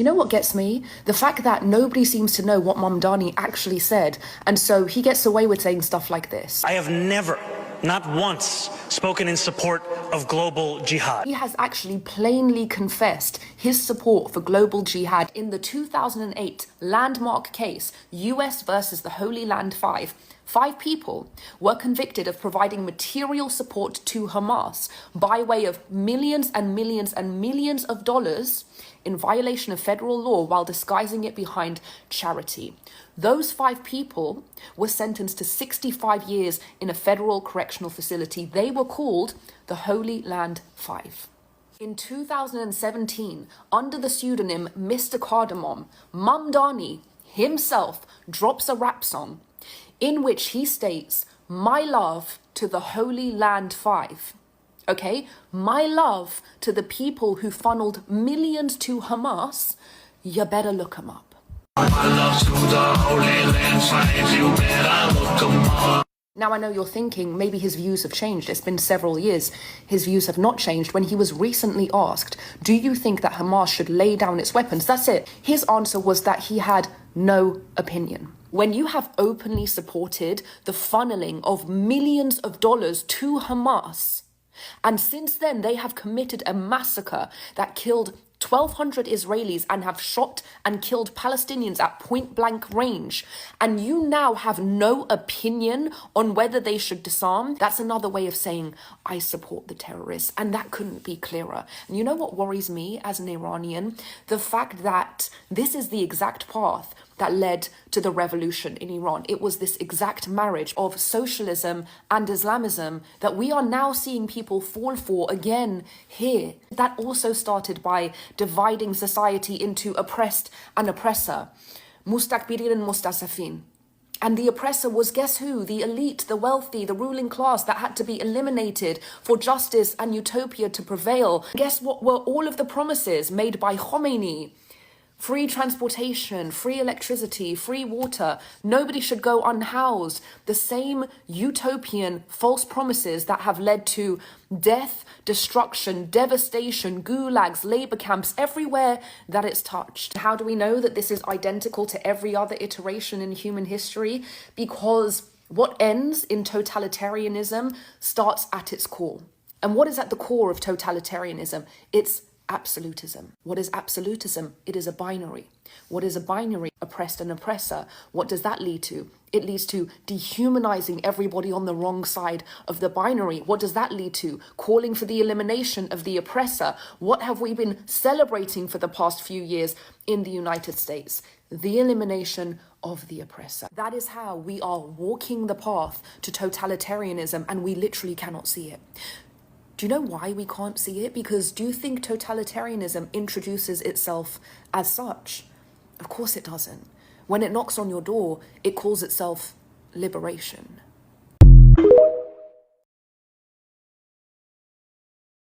You know what gets me? The fact that nobody seems to know what Mamdani actually said, and so he gets away with saying stuff like this. I have never, not once, spoken in support of global jihad. He has actually plainly confessed his support for global jihad in the 2008 landmark case, US versus the Holy Land 5. 5 people were convicted of providing material support to Hamas by way of millions and millions and millions of dollars in violation of federal law while disguising it behind charity. Those 5 people were sentenced to 65 years in a federal correctional facility. They were called the Holy Land 5. In 2017, under the pseudonym Mr. Cardamom, Mamdani himself drops a rap song in which he states, "My love to the Holy Land 5. Okay, my love to the people who funneled millions to Hamas, you better look them up." My love to the Holy Land 5, you better look them up. Now, I know you're thinking maybe his views have changed. It's been several years. His views have not changed. When he was recently asked, do you think that Hamas should lay down its weapons? That's it. His answer was that he had no opinion. When you have openly supported the funneling of millions of dollars to Hamas, and since then they have committed a massacre that killed 1,200 Israelis and have shot and killed Palestinians at point blank range, and you now have no opinion on whether they should disarm, that's another way of saying, I support the terrorists. And that couldn't be clearer. And you know what worries me as an Iranian? The fact that this is the exact path that led to the revolution in Iran. It was this exact marriage of socialism and Islamism that we are now seeing people fall for again here. That also started by dividing society into oppressed and oppressor, mustakbirin and mustasafin. And the oppressor was, guess who? The elite, the wealthy, the ruling class that had to be eliminated for justice and utopia to prevail. Guess what were all of the promises made by Khomeini? Free transportation, free electricity, free water. Nobody should go unhoused. The same utopian false promises that have led to death, destruction, devastation, gulags, labor camps, everywhere that it's touched. How do we know that this is identical to every other iteration in human history? Because what ends in totalitarianism starts at its core. And what is at the core of totalitarianism? It's absolutism. What is absolutism? It is a binary. What is a binary? Oppressed and oppressor. What does that lead to? It leads to dehumanizing everybody on the wrong side of the binary. What does that lead to? Calling for the elimination of the oppressor. What have we been celebrating for the past few years in the United States? The elimination of the oppressor. That is how we are walking the path to totalitarianism, and we literally cannot see it. Do you know why we can't see it? Because do you think totalitarianism introduces itself as such? Of course it doesn't. When it knocks on your door, it calls itself liberation.